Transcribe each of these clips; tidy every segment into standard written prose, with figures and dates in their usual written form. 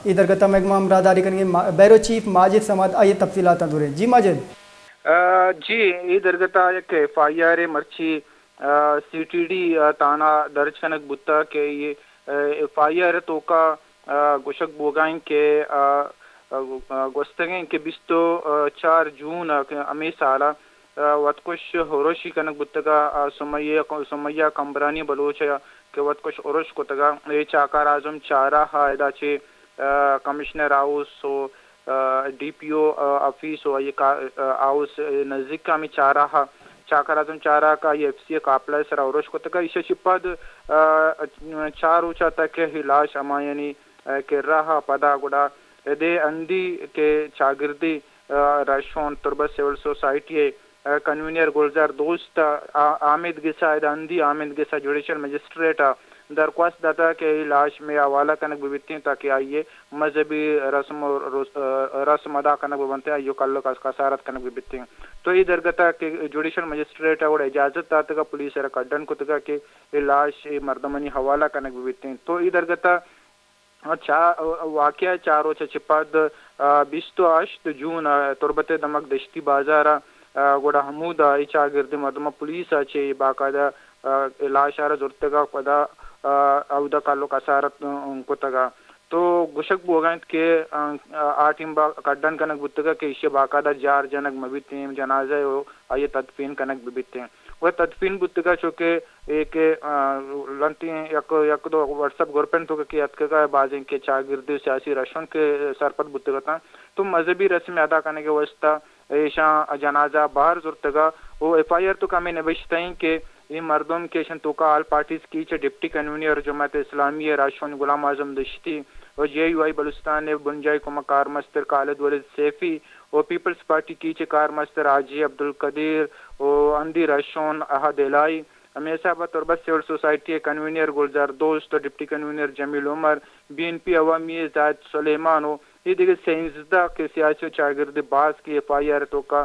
ادھر کا محکمہ امراداری کریں گے بیرو چیف ماجد سماد آئیے تفصیلات دورے جی ماجد جی ادھر گتا ایک ایف آئی آر مرچی سی ٹی ڈی تانا درج کنک بتا کہ یہ ایف آئی آر تو کا گوشک بوگائیں کے گوستگیں کے 24 جون امی سالہ وطکش ہروشی کنک بتگا سمیہ کمبرانی بلوچ کہ وطکش ہروش کو تگا یہ چاکار اعظم چارہ ہا چے کمشنر ہاؤس و ڈی پی او آفیس و یہ ہاؤس نزدیک کا ہمیں چارہ چاکر اعظم چارہ کا یہ ایف سی قافلہ سر اوروش کو تگا اسے چپد چار اوچا تک لاش امایانی کہ رہا پدا گڑا دے اندی کے چاگردی راشون تربت سول سوسائٹی کنوینر گلزار دوست عامد گسا اندی عامد گسا جوڈیشل مجسٹریٹ درخواست داتا کہ لاش میں حوالہ کنک ببتیں تاکہ آئیے مذہبی رسم ادا کنک بنتے ہیں کل کا کسارت کنک ببتیں تو یہ درگتا کہ جوڈیشل مجسٹریٹ اور اجازت داتا کا پولیس کڈن کو تگا کہ لاش مردمنی حوالہ کنک ببتیں تو یہ درگتا واقعہ چاروں چپاد 28 جون تربت دمک دشتی بازارہ گوڑا حمود ایچا گرد مردم پولیس چے باقاعدہ لاشارہ زرتگا پدا اودا کالو کسارت کو تگا تو گشک بوگانت کے 8 کڈن کنک بتگا کہ اسے باقاعدہ جار جنک مبیتیں جنازہ ہو آئیے تدفین کنک ببیتیں وہ تدفین بتگا چونکہ ایک لنتی یک دو واٹس ایپ گورپن تو کہ اتکا بازیں کے چاگردی سیاسی رشن کے سرپت بتگا تھا تو مذہبی رسم ادا کرنے کے واسطہ ایشا جنازہ باہر زرتگا وہ ایف آئی آر تو ہمیں نبشتہ ہیں کہ یہ مردم کے شن تو کا آل پارٹیز کی ڈپٹی کنوینر جماعت اسلامی راشون غلام اعظم دشتی اور جے یو آئی بلوچستان بنجائی کما کار مستر خالد ولید سیفی اور پیپلز پارٹی کی کار مستر حاجی عبدالقدیر اور اندی راشون احد الائی ہمیشہ تربت سول سوسائٹی کنوینر گلزار دوست deputy convener Jamil Umar B N P عوامی زائد سلیمان ہو یہ دیکھیں سینزدہ کے سیاسی چاگرد باز کی ایف آئی آر تو کا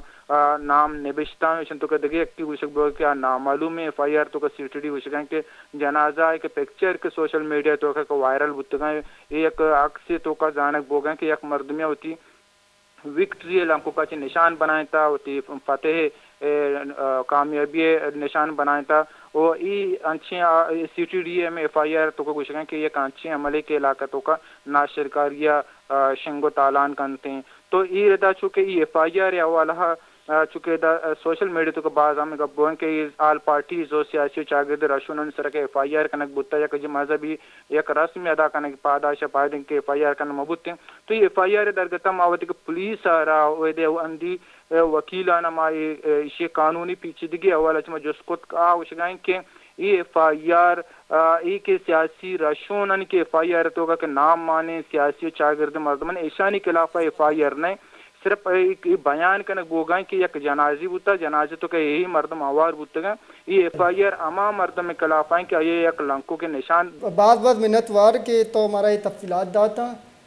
نام نبشتہ تو کہ دیکھیں ایک کی وشک بول کیا نام معلوم ہے ایف آئی آر تو کا سی ٹی ڈی وشکیں کہ جنازہ کے پکچر کے سوشل میڈیا تو کہ وائرل بتگائیں ایک عکس تو کا جانک بوگیں کہ ایک مردمیہ ہوتی وکٹری لنکو کا چی نشان بنائیں تھا ہوتی فتح کامیابی نشان بنائیں تھا اور یہ انچیں سی ٹی ڈی اے میں ایف آئی آر تو کو گوشگیں کہ یہ انچیں عملے کے علاقہ تو کا ناشرکاریہ شنگو تالان کنتے ہیں تو یہ ردا چونکہ یہ ایف آئی آر حوالہ چونکہ سوشل میڈیا تو کا بعض ہمیں گبوئیں کہ آل پارٹیز و سیاسی چاگرد رشون سر کے ایف آئی آر کنک بتا یا کہ مذہبی ایک رسم ادا کنک پاداش پائدن کے ایف آئی آر کنک مبوتے ہیں تو یہ ایف آئی آر درگتا ماوتی کہ پولیس آ رہا ویدے اندی وکیلانہ مائی اسی قانونی پیچیدگی حوالہ چما جسکت کا وشگائیں کہ یہ ایف آئی آر ای کے سیاسی رشونن کے ایف آئی آر تو کہ نام مانے سیاسی چاگرد مردمن ایشانی کے خلاف ایف آئی آر نے صرف ایک بیان کنک بوگائیں کہ یک جنازی بوتا جنازی تو کہ یہی مردم آوار بوتا گا یہ ایف آئی آر اما مردم کے خلاف ہیں کہ یہ یک لنکو کے نشان بعض منت وار کے تو ہمارا یہ تفصیلات داتا